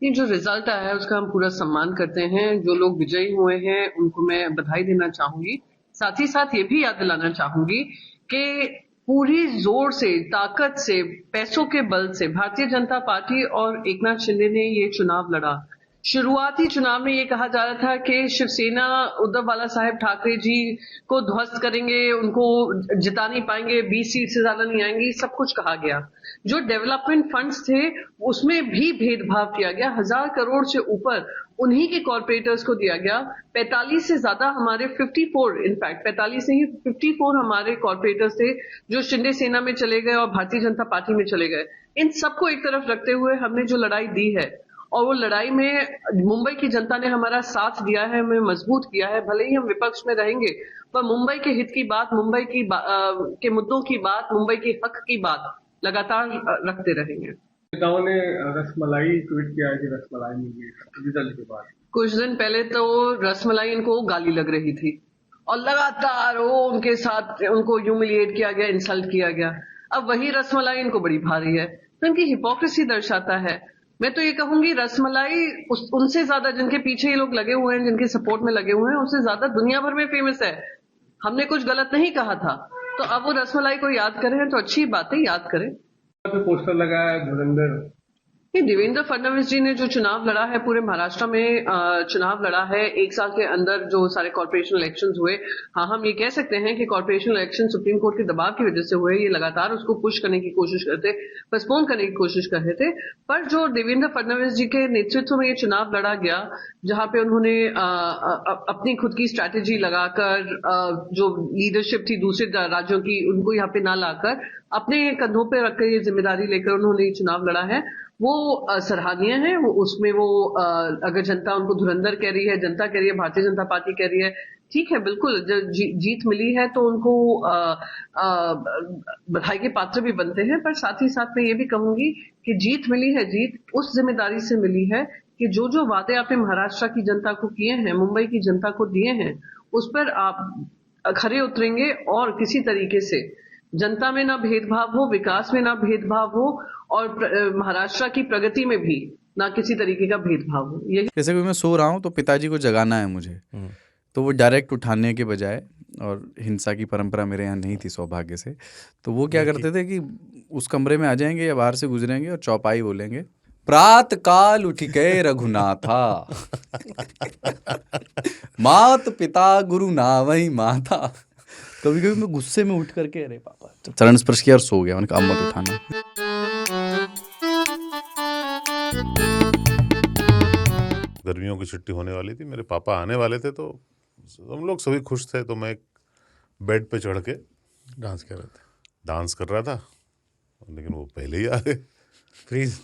ये जो रिजल्ट आया है उसका हम पूरा सम्मान करते हैं। जो लोग विजयी हुए हैं उनको मैं बधाई देना चाहूंगी। साथ ही साथ ये भी याद दिलाना चाहूंगी कि पूरी जोर से, ताकत से, पैसों के बल से भारतीय जनता पार्टी और एकनाथ शिंदे ने ये चुनाव लड़ा। शुरुआती चुनाव में ये कहा जा रहा था कि शिवसेना उद्धव बाला साहेब ठाकरे जी को ध्वस्त करेंगे, उनको जिता नहीं पाएंगे, 20 सीट से ज्यादा नहीं आएंगी, सब कुछ कहा गया। जो डेवलपमेंट फंड्स थे उसमें भी भेदभाव किया गया। 1000 करोड़ से ऊपर उन्हीं के कॉर्पोरेटर्स को दिया गया। 45 से ज्यादा हमारे 54, इनफैक्ट 45 नहीं 54 हमारे कॉर्पोरेटर्स थे जो शिंदे सेना में चले गए और भारतीय जनता पार्टी में चले गए। इन सबको एक तरफ रखते हुए हमने जो लड़ाई दी है, और वो लड़ाई में मुंबई की जनता ने हमारा साथ दिया है, हमें मजबूत किया है। भले ही हम विपक्ष में रहेंगे पर मुंबई के हित की बात, मुंबई की के मुद्दों की बात, मुंबई के हक की बात लगातार रखते रहेंगे। नेताओं ने रसमलाई ट्वीट किया है कि रसमलाई मिली रिजल्ट के बाद। कुछ दिन पहले तो रसमलाई इनको गाली लग रही थी और लगातार वो उनके साथ उनको ह्यूमिलिएट किया गया, इंसल्ट किया गया। अब वही रसमलाई इनको बड़ी भारी है, तो इनकी हिपोक्रेसी दर्शाता है। मैं तो ये कहूंगी रसमलाई उनसे ज्यादा जिनके पीछे ये लोग लगे हुए हैं, जिनके सपोर्ट में लगे हुए हैं, उससे ज्यादा दुनिया भर में फेमस है। हमने कुछ गलत नहीं कहा था, तो अब वो रसमलाई को याद करें तो अच्छी बात है, याद करें। पोस्टर लगाया धुरंधर। देवेंद्र फडणवीस जी ने जो चुनाव लड़ा है, पूरे महाराष्ट्र में चुनाव लड़ा है, 1 साल के अंदर जो सारे कॉर्पोरेशन इलेक्शंस हुए। हाँ, हम ये कह सकते हैं कि कॉर्पोरेशन इलेक्शन सुप्रीम कोर्ट के दबाव की वजह से हुए। ये लगातार उसको पुश करने की कोशिश करते, पोस्टपोन करने की कोशिश कर रहे थे। पर जो देवेंद्र फडणवीस जी के नेतृत्व में ये चुनाव लड़ा गया, जहां पे उन्होंने अपनी खुद की स्ट्रैटेजी लगाकर, जो लीडरशिप थी दूसरे राज्यों की उनको यहाँ पे ना लाकर अपने कंधों पे रखकर ये जिम्मेदारी लेकर उन्होंने ये चुनाव लड़ा है, वो सराहनीय है। वो उसमें वो अगर जनता उनको धुरंधर कह रही है, जनता कह रही है, भारतीय जनता पार्टी कह रही है, ठीक है, बिल्कुल जीत मिली है तो उनको बधाई के पात्र भी बनते हैं। पर साथ ही साथ मैं ये भी कहूंगी कि जीत मिली है, जीत उस जिम्मेदारी से मिली है कि जो जो वादे आपने महाराष्ट्र की जनता को किए हैं, मुंबई की जनता को दिए हैं, उस पर आप खरे उतरेंगे और किसी तरीके से जनता में ना भेदभाव हो, विकास में ना भेदभाव हो, और महाराष्ट्र की प्रगति में भी ना किसी तरीके का भेदभाव हो। यही जैसे कि मैं सो रहा हूँ तो पिताजी को जगाना है मुझे, तो वो डायरेक्ट उठाने के बजाय, और हिंसा की परंपरा मेरे यहाँ नहीं थी सौभाग्य से, तो वो क्या करते थे कि उस कमरे में आ जाएंगे या बाहर से गुजरेंगे और चौपाई बोलेंगे, प्रात काल उठ के रघुनाथा मात पिता गुरु नावई माता। कभी कभी मैं गुस्से में उठ करके अरे पापा, चरण स्पर्श किया और सो गया। मैंने कहा मत उठाना। गर्मियों की छुट्टी होने वाली थी, मेरे पापा आने वाले थे, तो हम लोग सभी खुश थे। तो मैं एक बेड पे चढ़ के डांस कर रहा था, लेकिन वो पहले ही आ गए। फ्रीज।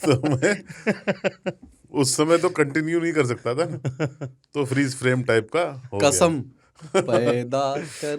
तो मैं उस समय तो कंटिन्यू नहीं कर सकता था ना, तो फ्रीज फ्रेम टाइप का हो गया। कसम पैदा कर